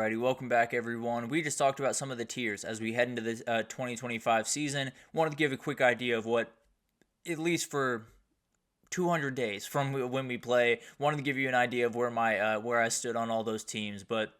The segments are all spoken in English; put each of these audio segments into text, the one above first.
Alrighty, welcome back everyone. We just talked about some of the tiers as we head into the 2025 season. Wanted to give a quick idea of what, at least for 200 days from when we play, wanted to give you an idea of where I stood on all those teams. But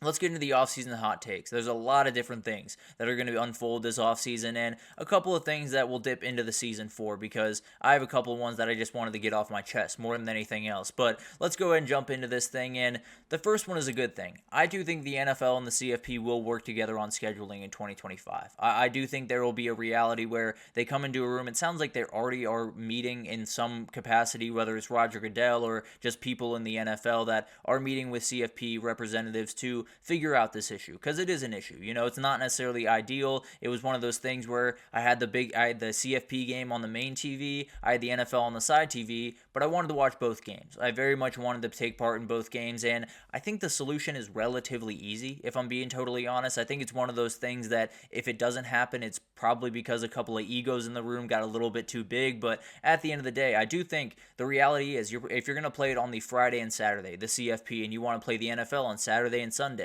let's get into the offseason hot takes. There's a lot of different things that are going to unfold this offseason, and a couple of things that we'll dip into the season for, because I have a couple of ones that I just wanted to get off my chest more than anything else. But let's go ahead and jump into this thing, and the first one is a good thing. I do think the NFL and the CFP will work together on scheduling in 2025. I do think there will be a reality where they come into a room. It sounds like they already are meeting in some capacity, whether it's Roger Goodell or just people in the NFL that are meeting with CFP representatives to figure out this issue, because it is an issue. It's not necessarily ideal. It was one of those things where I had the CFP game on the main TV, I had the NFL on the side TV, but I wanted to watch both games. I very much wanted to take part in both games, and I think the solution is relatively easy, if I'm being totally honest. I think it's one of those things that if it doesn't happen, it's probably because a couple of egos in the room got a little bit too big. But at the end of the day, I do think the reality is if you're going to play it on the Friday and Saturday, the CFP, and you want to play the NFL on Saturday and Sunday,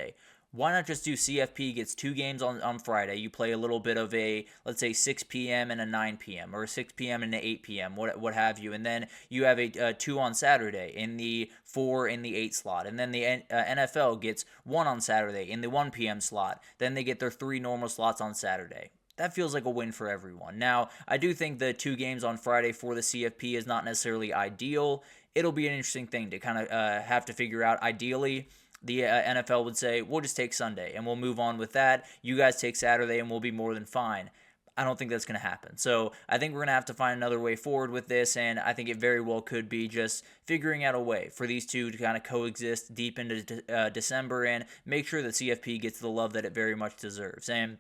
why not just do CFP gets 2 games on Friday? You play a little bit of a, let's say, 6 p.m. and a 9 p.m. or a 6 p.m. and an 8 p.m., what have you. And then you have a 2 on Saturday in the 4 in the 8 slot. And then the NFL gets 1 on Saturday in the 1 p.m. slot. Then they get their 3 normal slots on Saturday. That feels like a win for everyone. Now, I do think the 2 games on Friday for the CFP is not necessarily ideal. It'll be an interesting thing to kind of have to figure out. Ideally, the NFL would say, we'll just take Sunday and we'll move on with that. You guys take Saturday and we'll be more than fine. I don't think that's going to happen. So I think we're going to have to find another way forward with this, and I think it very well could be just figuring out a way for these two to kind of coexist deep into December and make sure that CFP gets the love that it very much deserves. And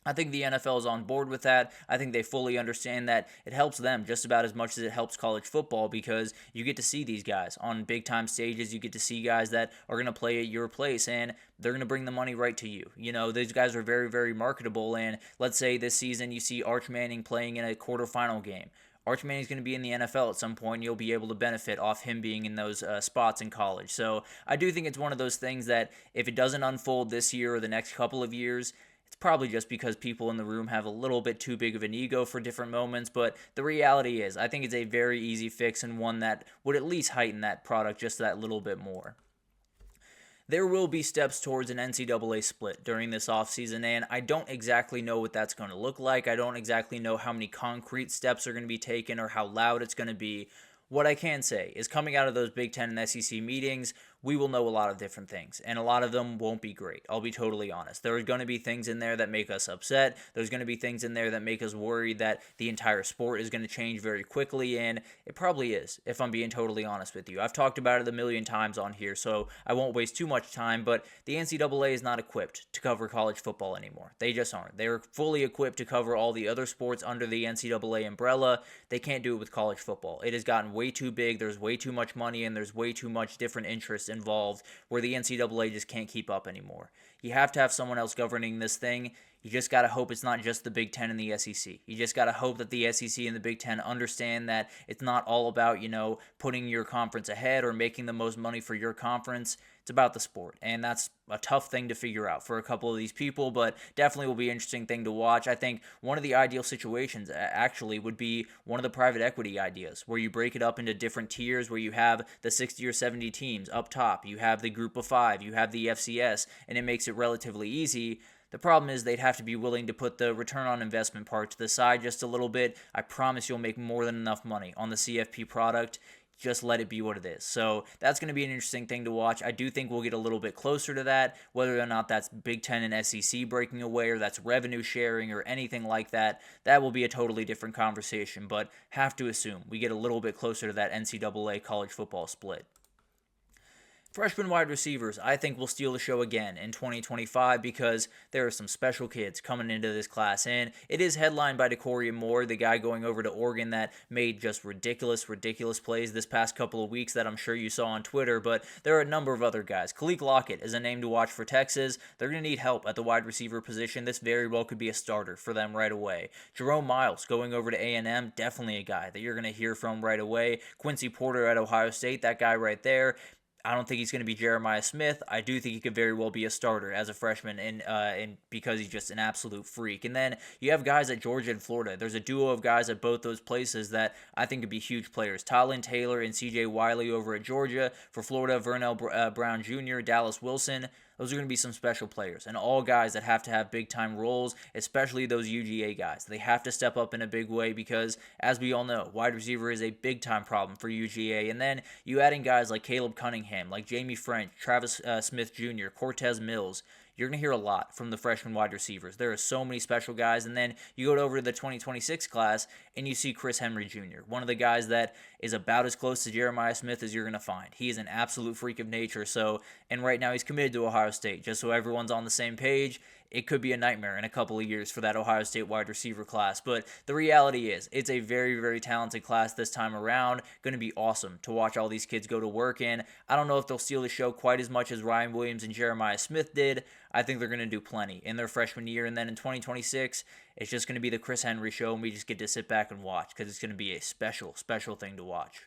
I think the NFL is on board with that. I think they fully understand that it helps them just about as much as it helps college football, because you get to see these guys on big-time stages. You get to see guys that are going to play at your place, and they're going to bring the money right to you. These guys are very, very marketable, and let's say this season you see Arch Manning playing in a quarterfinal game. Arch Manning's going to be in the NFL at some point, and you'll be able to benefit off him being in those spots in college. So I do think it's one of those things that if it doesn't unfold this year or the next couple of years, it's probably just because people in the room have a little bit too big of an ego for different moments. But the reality is, I think it's a very easy fix, and one that would at least heighten that product just that little bit more. There will be steps towards an NCAA split during this offseason, and I don't exactly know what that's going to look like. I don't exactly know how many concrete steps are going to be taken or how loud it's going to be. What I can say is, coming out of those Big Ten and SEC meetings, we will know a lot of different things, and a lot of them won't be great. I'll be totally honest. There are going to be things in there that make us upset. There's going to be things in there that make us worried that the entire sport is going to change very quickly, and it probably is, if I'm being totally honest with you. I've talked about it a million times on here, so I won't waste too much time, but the NCAA is not equipped to cover college football anymore. They just aren't. They're fully equipped to cover all the other sports under the NCAA umbrella. They can't do it with college football. It has gotten way too big. There's way too much money, and there's way too much different interests involved, where the NCAA just can't keep up anymore. You have to have someone else governing this thing. You just got to hope it's not just the Big Ten and the SEC. You just got to hope that the SEC and the Big Ten understand that it's not all about, putting your conference ahead or making the most money for your conference. It's about the sport, and that's a tough thing to figure out for a couple of these people, but definitely will be an interesting thing to watch. I think one of the ideal situations actually would be one of the private equity ideas, where you break it up into different tiers, where you have the 60 or 70 teams up top, you have the group of 5, you have the FCS, and it makes it relatively easy. The problem is they'd have to be willing to put the return on investment part to the side just a little bit. I promise you'll make more than enough money on the CFP product. Just let it be what it is. So that's going to be an interesting thing to watch. I do think we'll get a little bit closer to that, whether or not that's Big Ten and SEC breaking away, or that's revenue sharing or anything like that. That will be a totally different conversation, but have to assume we get a little bit closer to that NCAA college football split. Freshman wide receivers, I think, will steal the show again in 2025, because there are some special kids coming into this class, and it is headlined by Dakorien, the guy going over to Oregon that made just ridiculous plays this past couple of weeks that I'm sure you saw on Twitter, but there are a number of other guys. Kaliq Lockett is a name to watch for Texas. They're going to need help at the wide receiver position. This very well could be a starter for them right away. Jerome Miles going over to A&M, definitely a guy that you're going to hear from right away. Quincy Porter at Ohio State, that guy right there. I don't think he's going to be Jeremiah Smith. I do think he could very well be a starter as a freshman, and because he's just an absolute freak. And then you have guys at Georgia and Florida. There's a duo of guys at both those places that I think could be huge players. Tylen Taylor and C.J. Wiley over at Georgia. For Florida, Vernell Brown Jr., Dallas Wilson. Those are going to be some special players, and all guys that have to have big-time roles, especially those UGA guys. They have to step up in a big way because, as we all know, wide receiver is a big-time problem for UGA. And then you add in guys like Caleb Cunningham, like Jamie French, Travis Smith Jr., Cortez Mills. You're going to hear a lot from the freshman wide receivers. There are so many special guys. And then you go over to the 2026 class and you see Chris Henry Jr., one of the guys that is about as close to Jeremiah Smith as you're going to find. He is an absolute freak of nature. And right now he's committed to Ohio State. Just so everyone's on the same page, it could be a nightmare in a couple of years for that Ohio State wide receiver class. But the reality is, it's a very, very talented class this time around. Going to be awesome to watch all these kids go to work in. I don't know if they'll steal the show quite as much as Ryan Williams and Jeremiah Smith did. I think they're going to do plenty in their freshman year. And then in 2026, it's just going to be the Chris Henry show, and we just get to sit back and watch because it's going to be a special, special thing to watch.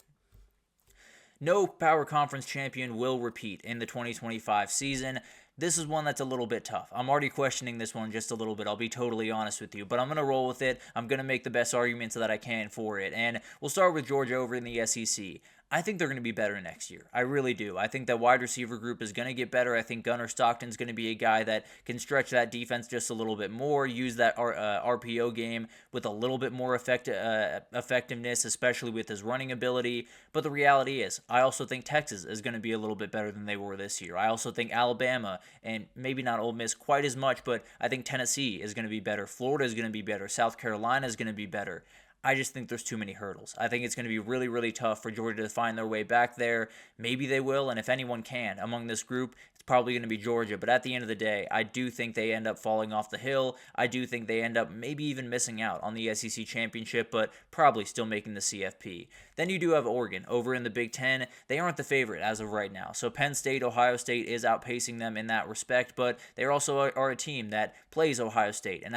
No Power Conference champion will repeat in the 2025 season. This is one that's a little bit tough. I'm already questioning this one just a little bit. I'll be totally honest with you, but I'm going to roll with it. I'm going to make the best arguments that I can for it. And we'll start with Georgia over in the SEC. I think they're going to be better next year. I really do. I think that wide receiver group is going to get better. I think Gunnar Stockton's going to be a guy that can stretch that defense just a little bit more, use that RPO game with a little bit more effectiveness, especially with his running ability. But the reality is, I also think Texas is going to be a little bit better than they were this year. I also think Alabama, and maybe not Ole Miss quite as much, but I think Tennessee is going to be better. Florida is going to be better. South Carolina is going to be better. I just think there's too many hurdles. I think it's going to be really, really tough for Georgia to find their way back there. Maybe they will, and if anyone can among this group, it's probably going to be Georgia. But at the end of the day, I do think they end up falling off the hill. I do think they end up maybe even missing out on the SEC championship, but probably still making the CFP. Then you do have Oregon over in the Big Ten. They aren't the favorite as of right now. So Penn State, Ohio State is outpacing them in that respect, but they also are a team that plays Ohio State and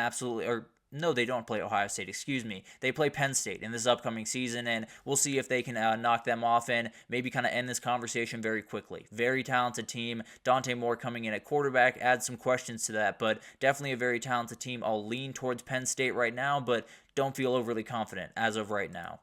no, they don't play Ohio State, excuse me. They play Penn State in this upcoming season, and we'll see if they can knock them off and maybe kind of end this conversation very quickly. Very talented team. Dante Moore coming in at quarterback adds some questions to that, but definitely a very talented team. I'll lean towards Penn State right now, but don't feel overly confident as of right now.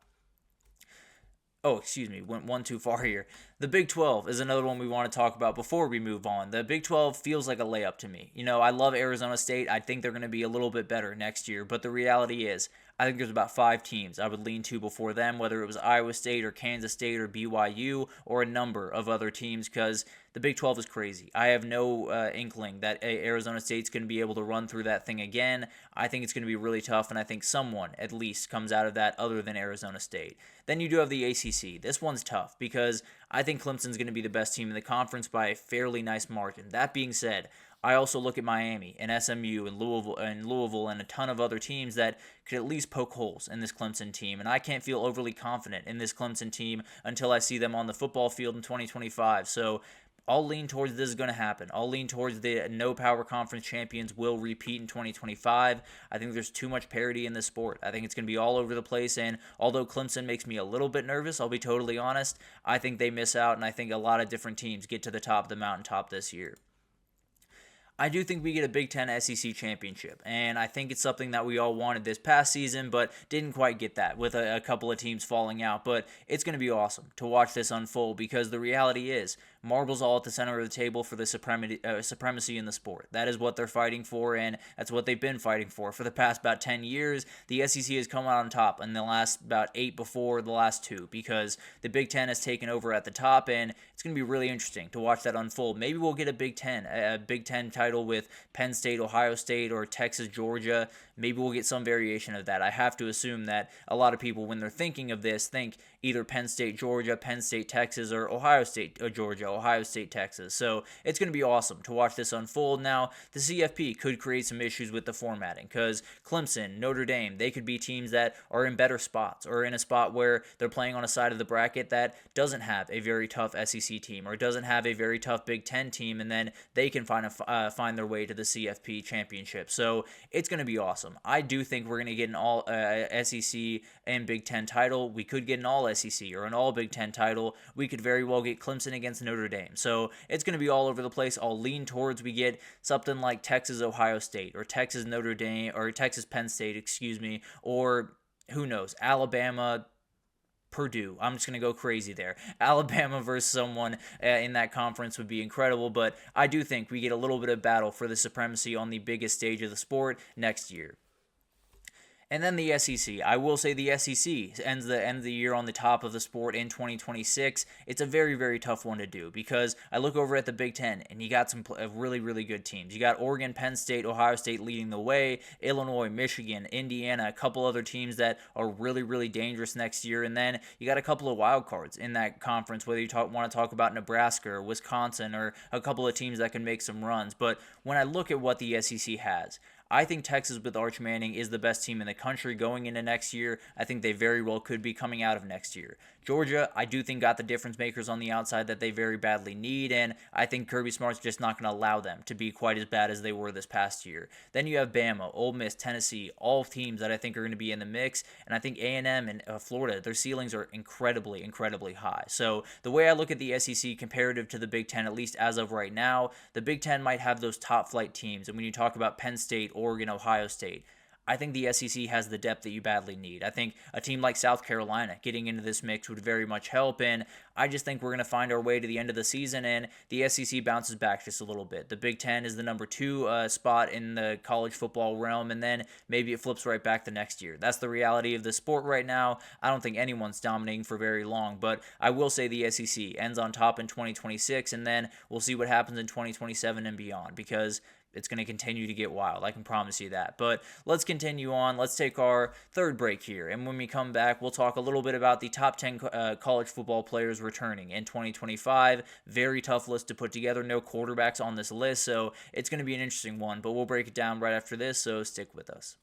Oh, excuse me, went one too far here. The Big 12 is another one we want to talk about before we move on. The Big 12 feels like a layup to me. I love Arizona State. I think they're going to be a little bit better next year, but the reality is, I think there's about 5 teams I would lean to before them, whether it was Iowa State or Kansas State or BYU or a number of other teams, because the Big 12 is crazy. I have no inkling that Arizona State's going to be able to run through that thing again. I think it's going to be really tough, and I think someone at least comes out of that other than Arizona State. Then you do have the ACC. This one's tough because I think Clemson's going to be the best team in the conference by a fairly nice margin. That being said, I also look at Miami and SMU and Louisville and a ton of other teams that could at least poke holes in this Clemson team, and I can't feel overly confident in this Clemson team until I see them on the football field in 2025. So I'll lean towards this is going to happen. I'll lean towards the no power conference champions will repeat in 2025. I think there's too much parity in this sport. I think it's going to be all over the place, and although Clemson makes me a little bit nervous, I'll be totally honest, I think they miss out, and I think a lot of different teams get to the top of the mountaintop this year. I do think we get a Big Ten SEC championship, and I think it's something that we all wanted this past season, but didn't quite get that with a couple of teams falling out. But it's going to be awesome to watch this unfold because the reality is marbles all at the center of the table for the supremacy in the sport. That is what they're fighting for, and that's what they've been fighting for the past about 10 years. The SEC has come out on top in the last about 8 before the last 2 because the Big Ten has taken over at the top, and it's going to be really interesting to watch that unfold. Maybe we'll get a Big Ten title with Penn State, Ohio State, or Texas, Georgia. Maybe we'll get some variation of that. I have to assume that a lot of people, when they're thinking of this, think either Penn State, Georgia, Penn State, Texas, or Ohio State, Georgia, Ohio State, Texas. So it's going to be awesome to watch this unfold. Now, the CFP could create some issues with the formatting because Clemson, Notre Dame, they could be teams that are in better spots or in a spot where they're playing on a side of the bracket that doesn't have a very tough SEC team or doesn't have a very tough Big Ten team, and then they can find their way to the CFP championship. So it's going to be awesome. I do think we're going to get an all SEC and Big Ten title. We could get an all SEC or an all Big Ten title. We could very well get Clemson against Notre Dame. So it's going to be all over the place. I'll lean towards we get something like Texas Ohio State or Texas Notre Dame or Texas Penn State, or who knows, Alabama Purdue. I'm just going to go crazy there. Alabama versus someone in that conference would be incredible, but I do think we get a little bit of battle for the supremacy on the biggest stage of the sport next year. And then the SEC. I will say the SEC ends the year on the top of the sport in 2026. It's a very, very tough one to do because I look over at the Big Ten and you got some really, really good teams. You got Oregon, Penn State, Ohio State leading the way, Illinois, Michigan, Indiana, a couple other teams that are really, really dangerous next year. And then you got a couple of wild cards in that conference, whether you want to talk about Nebraska or Wisconsin or a couple of teams that can make some runs. But when I look at what the SEC has, I think Texas with Arch Manning is the best team in the country going into next year. I think they very well could be coming out of next year. Georgia, I do think got the difference makers on the outside that they very badly need, and I think Kirby Smart's just not going to allow them to be quite as bad as they were this past year. Then you have Bama, Ole Miss, Tennessee, all teams that I think are going to be in the mix, and I think A&M and Florida, their ceilings are incredibly, incredibly high. So the way I look at the SEC comparative to the Big Ten, at least as of right now, the Big Ten might have those top flight teams, and when you talk about Penn State, Oregon, Ohio State, I think the SEC has the depth that you badly need. I think a team like South Carolina getting into this mix would very much help, and I just think we're going to find our way to the end of the season, and the SEC bounces back just a little bit. The Big Ten is the number 2 spot in the college football realm, and then maybe it flips right back the next year. That's the reality of the sport right now. I don't think anyone's dominating for very long, but I will say the SEC ends on top in 2026, and then we'll see what happens in 2027 and beyond, because it's going to continue to get wild. I can promise you that. But let's continue on. Let's take our third break here. And when we come back, we'll talk a little bit about the top 10 college football players returning in 2025. Very tough list to put together. No quarterbacks on this list, so it's going to be an interesting one. But we'll break it down right after this, so stick with us.